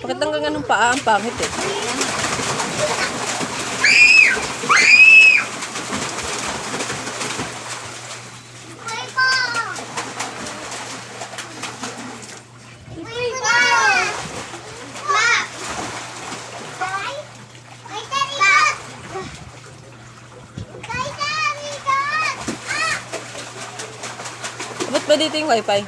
Bakit ang ganun paa? Ang pangit eh. Ba't ba dito yung wifi?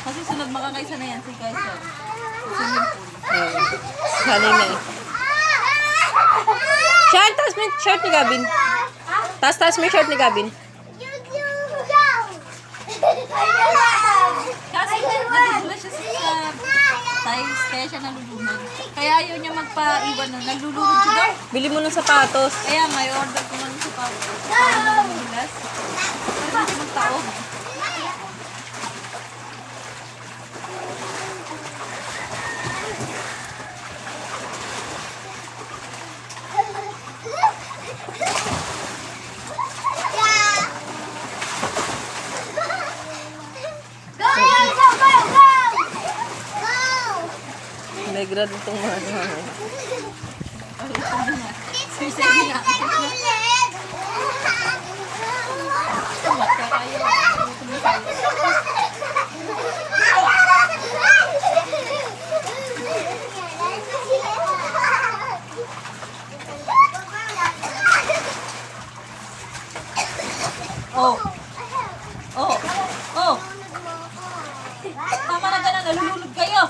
Kasi sunod makakaisa na yan si Kaisa. Sanay na eh. Sean, taas mo yung shirt ni Gavin. Taas mo yung shirt ni Gavin. Kasi nagdudula siya sa tiles, kaya siya nalulunod. Kaya ayaw niya magpa-iwan na. Naglulunod siya daw. Bili mo ng sapatos. Kaya may order ko ng sapatos. Para mabilas. Para hindi magtaog. May grad itong mga ano. Oh. Oh. Oh. Tama na ganun, nalulunod kayo.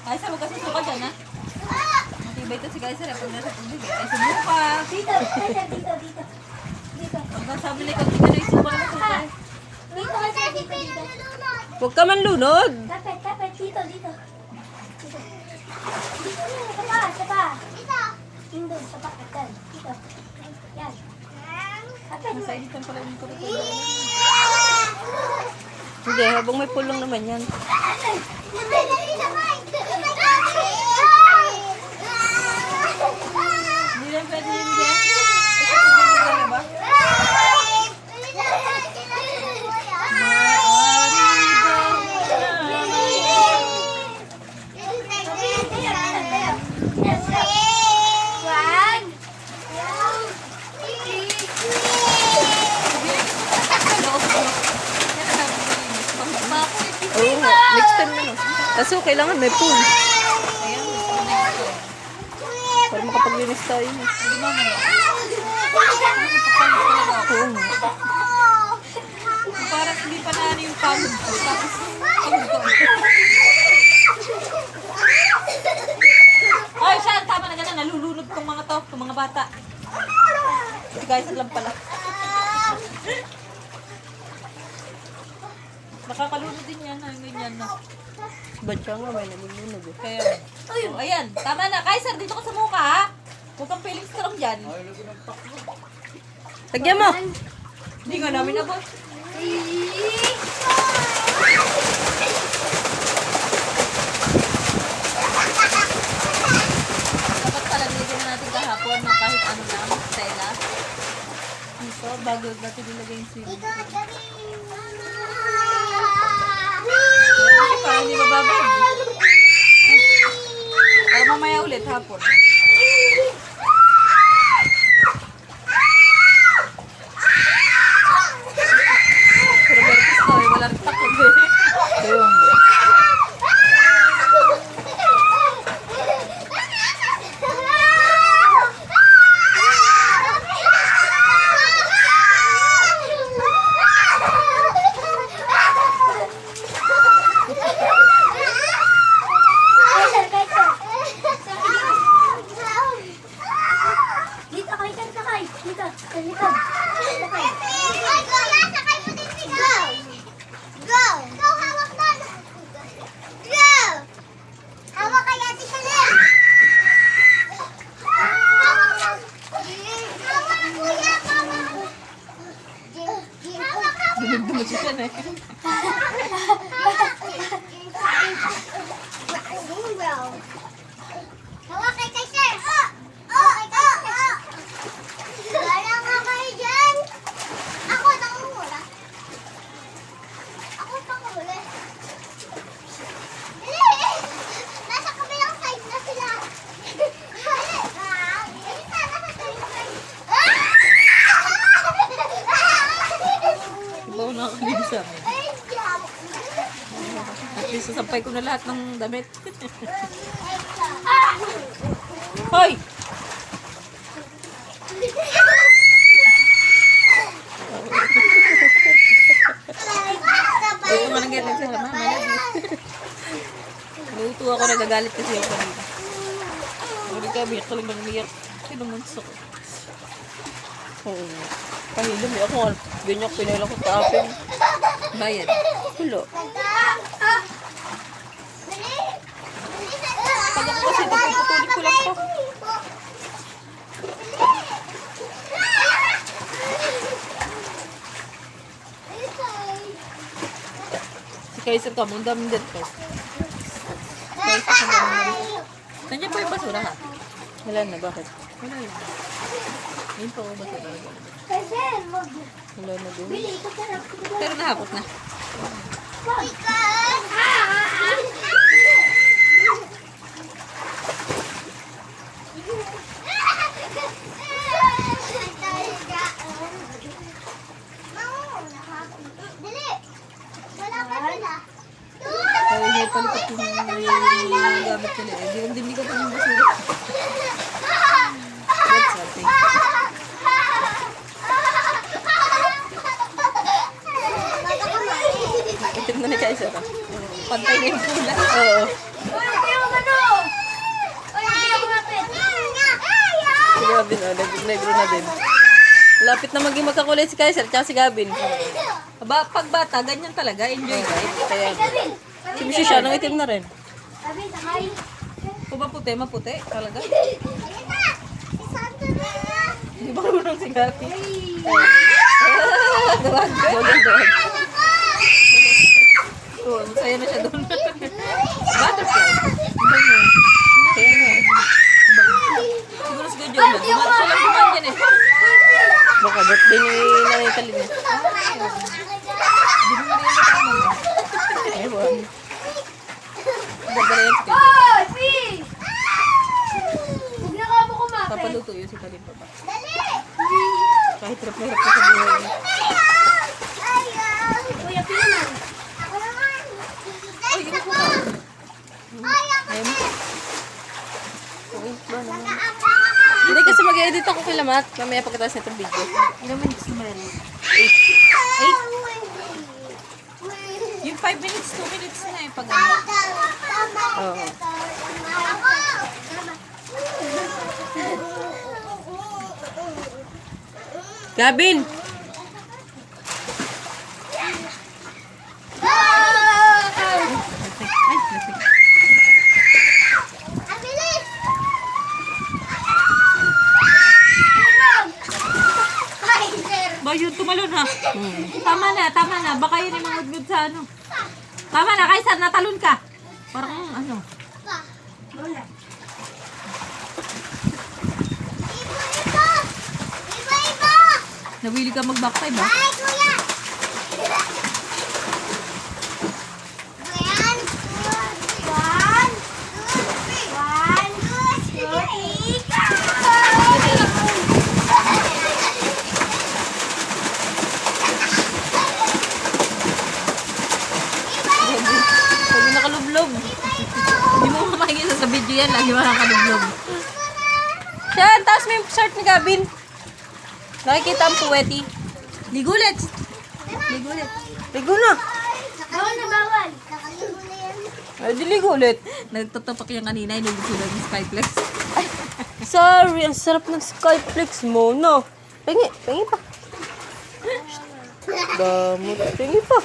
Ay, sa magkasuso ka dyan, ha? Matibay ito si Kaiser, pag nasa tubig, ay sumuka. Dito. Pag nasabi na ikaw, hindi na isuka na masuka. Dito kasi, dito. Huwag ka man lunod. Kapit, dito. Dito, sa pa. Dito, sa pa, kapit. Dito. Yan. Kapit. Nasa editan pala yung kurikulo. Hindi, habang may pulong naman yan. Hindi lang pwede yun dyan. Kasi pwede yun ba? Oo nga, next time na no. Kaso kailangan may pool. Para makapaglinis tayo. Hindi mo mo. Oo nga. Parang hindi pa na yung pagod ko. Tapos, pagod ko. Ay, siya, tama na ganun. Nalulunod tong mga to, tong mga bata. Si guys, lang pala. Nakakalunod din yan. Ay, ganyan na. Ba't siya nga may nalulunod eh. Kaya, oh, ayan. Tama na. Kaiser, dito ka sa mukha, ha? Huwag kang feeling strong dyan. Tagyan mo! Hindi nga namin abot. Dapat pala nilagyan na natin kahapon ng kahit ano lang, tela. Dito, bago natin nilagay yung swimming pool. Parang hindi mababag. Para mamaya ulit hapon. Pero Bertis ko, wala rin takot eh. Kaya nga. Isasampay ko na lahat ng damit. Hoy! Ito nga nangyari sa mama. Luto ako, nagagalit kasi ako kanina. Uli ka, biyak ka lang bang umiyak. Sinumunso ko. Oo. Pahilom eh. Ako, ganyan pinailang ko kaapin. Bayad. Hulo. Pag ako kasi, pagputulik ko lang po. Si Kaiser ka, mundam din ko. Kaiser ka mundam. Nandiyan po yung basura ha? Wala na, bakit? Wala yun. Yun po yung basura. Kasi, wag. Wala na doon. Bili, ito sarap. Pero nahakot na. Wag. Kaya hindi palipat yung gamit nila eh. Hindi ka pa yung basura. That's nothing. Itim na ni Kaiser ka. Pantay na yung pula. Oo. Uy, hindi ako ano. Uy, hindi ako mapit. Si Gavin, negro na din. Lapit na maging magkakulay si Kaiser tsaka si Gavin. Pag bata, ganyan talaga. Enjoy life. Kaya, Gavin. si Mishi siya, nang itim na rin. Gavin, sakay. Kung maputi, maputi. Talaga. Hindi ba marunong si Gavin? Duwag. Duwag. Oo, masaya na siya doon. Butterfly. Kaya nga. Siguro si Jojo na. Siya lang kumain yan eh. Baka birthday ni Nanay Talin eh. Ewan. Ganda na yan si Jojo. Uy, fish. Huwag na ka mo kumapit. Papaluto yun si Talin pa ba? Kahit hirap na hirap na sa buhay. Kuya, pinan. Uy, yung kuha. Ayaw mo. Oo, ba naman. Hindi kasi mag-edit ako kay Lamat. Mamaya pagkatapos nitong video. Ilang minutes naman yan? 8. Yung 5 minutes, 2 minutes na eh. Pag ano. Oo. Gavin! Ay, lasing. Ba, yun, tumalon ha. Tama na. Baka yun yung mangudgud sa ano. Tama na, Kaisar, natalon ka. Parang ano. Nawili ka mag-backfive ha? Huwag na kalublob. Hindi mo makikita sa video yan. Lagi makakalublog. Siyan, taas mo yung shirt ni Gavin. Nakikita ang puweti. Ligulit! Ligo na. Bawal na bawal. Ay, diligo ulit. Nagtatapak yung kanina. Inubos ko lang yung Skyflex. Sorry, ang sarap ng Skyflex mo, no? Pengi pa. Damot, pengi pa.